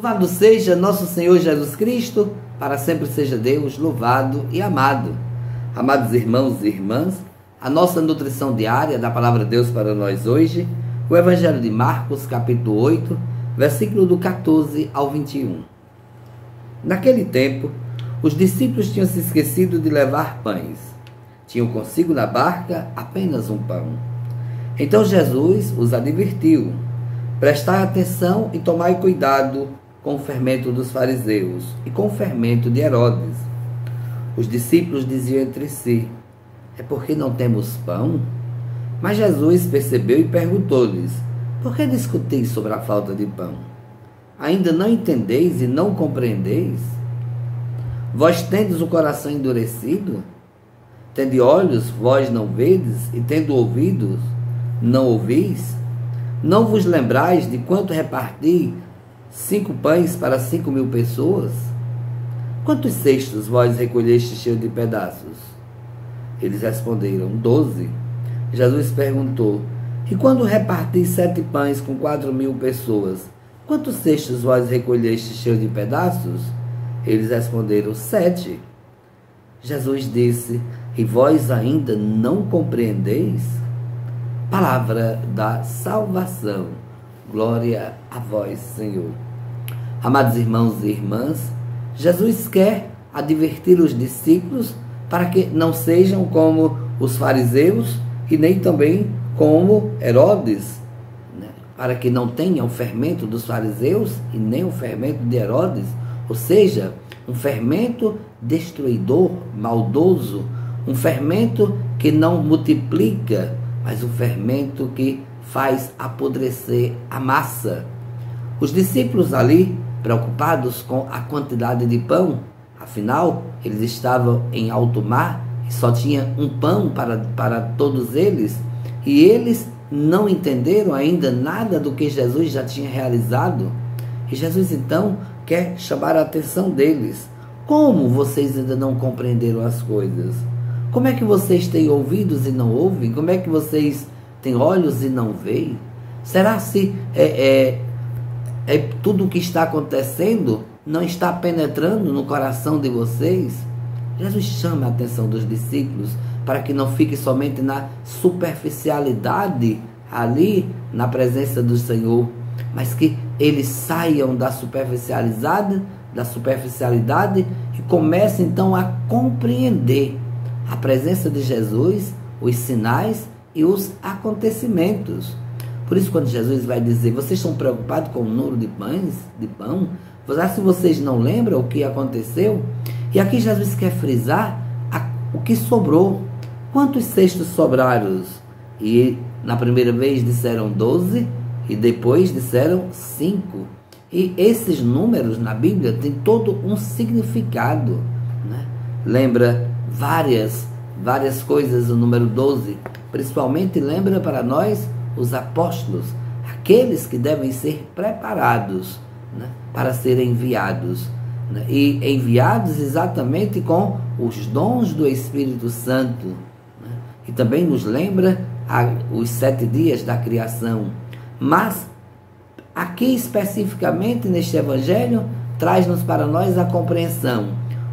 Louvado seja nosso Senhor Jesus Cristo, para sempre seja Deus louvado e amado. Amados irmãos e irmãs, a nossa nutrição diária da Palavra de Deus para nós hoje, o Evangelho de Marcos, capítulo 8, versículo do 14 ao 21. Naquele tempo, os discípulos tinham se esquecido de levar pães. Tinham consigo na barca apenas um pão. Então Jesus os advertiu: prestai atenção e tomai cuidado com o fermento dos fariseus e com o fermento de Herodes. Os discípulos diziam entre si: é porque não temos pão? Mas Jesus percebeu e perguntou-lhes: por que discutis sobre a falta de pão? Ainda não entendeis e não compreendeis? Vós tendes o coração endurecido? Tende olhos, vós não vedes, e tendo ouvidos, não ouvis? Não vos lembrais de quanto reparti 5 pães para 5.000 pessoas? Quantos cestos vós recolheste cheios de pedaços? Eles responderam: 12. Jesus perguntou: e quando reparti 7 pães com 4.000 pessoas, quantos cestos vós recolheste cheios de pedaços? Eles responderam: 7. Jesus disse: e vós ainda não compreendeis? Palavra da salvação. Glória a vós, Senhor. Amados irmãos e irmãs, Jesus quer advertir os discípulos para que não sejam como os fariseus e nem também como Herodes, né? Para que não tenham o fermento dos fariseus e nem o fermento de Herodes, ou seja, um fermento destruidor, maldoso, um fermento que não multiplica, mas um fermento que faz apodrecer a massa. Os discípulos ali, preocupados com a quantidade de pão, afinal, eles estavam em alto mar e só tinha um pão para todos eles, e eles não entenderam ainda nada do que Jesus já tinha realizado. E Jesus então quer chamar a atenção deles. Como vocês ainda não compreenderam as coisas? Como é que vocês têm ouvidos e não ouvem? Como é que vocês têm olhos e não veem? Será se tudo o que está acontecendo não está penetrando no coração de vocês? Jesus chama a atenção dos discípulos para que não fique somente na superficialidade ali na presença do Senhor, mas que eles saiam da superficialidade e comecem então a compreender a presença de Jesus, os sinais e os acontecimentos. Por isso, quando Jesus vai dizer: vocês estão preocupados com o número de pão? Se vocês não lembram o que aconteceu? E aqui Jesus quer frisar o que sobrou. Quantos cestos sobraram? E na primeira vez disseram 12 e depois disseram 5. E esses números na Bíblia têm todo um significado, né? Lembra várias coisas o número 12. Principalmente lembra para nós os apóstolos, aqueles que devem ser preparados, né, para serem enviados, né, e enviados exatamente com os dons do Espírito Santo, né, e também nos lembra os 7 dias da criação. Mas aqui especificamente neste Evangelho traz-nos para nós a compreensão: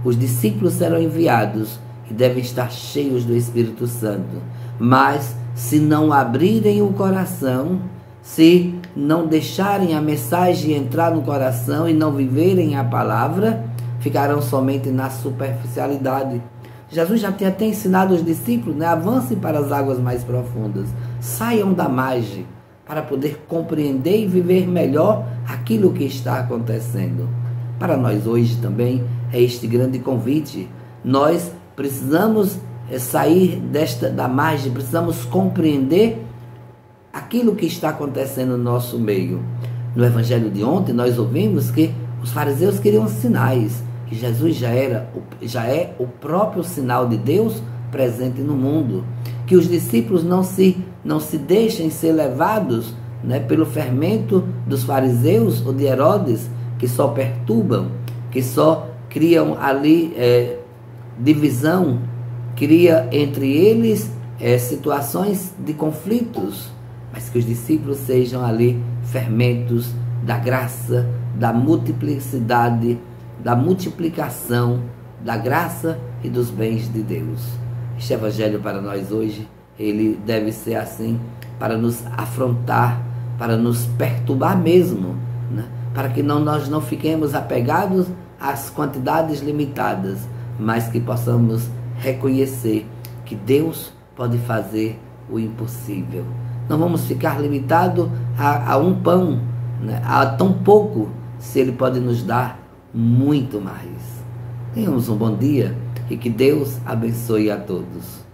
os discípulos serão enviados e devem estar cheios do Espírito Santo, mas se não abrirem o coração, se não deixarem a mensagem entrar no coração e não viverem a palavra, ficarão somente na superficialidade. Jesus já tinha até ensinado os discípulos, né? Avancem para as águas mais profundas, saiam da margem para poder compreender e viver melhor aquilo que está acontecendo. Para nós hoje também é este grande convite. Nós precisamos sair da margem, precisamos compreender aquilo que está acontecendo no nosso meio. No Evangelho de ontem nós ouvimos que os fariseus queriam sinais, e Jesus já é o próprio sinal de Deus presente no mundo. Que os discípulos não se deixem ser levados, né, pelo fermento dos fariseus ou de Herodes, que só perturbam, que só criam ali cria entre eles situações de conflitos, mas que os discípulos sejam ali fermentos da graça, da multiplicidade, da multiplicação da graça e dos bens de Deus. Este evangelho para nós hoje, ele deve ser assim, para nos afrontar, para nos perturbar mesmo, né? Para que nós não fiquemos apegados às quantidades limitadas, mas que possamos reconhecer que Deus pode fazer o impossível. Não vamos ficar limitados a um pão, né? A tão pouco, se Ele pode nos dar muito mais. Tenhamos um bom dia e que Deus abençoe a todos.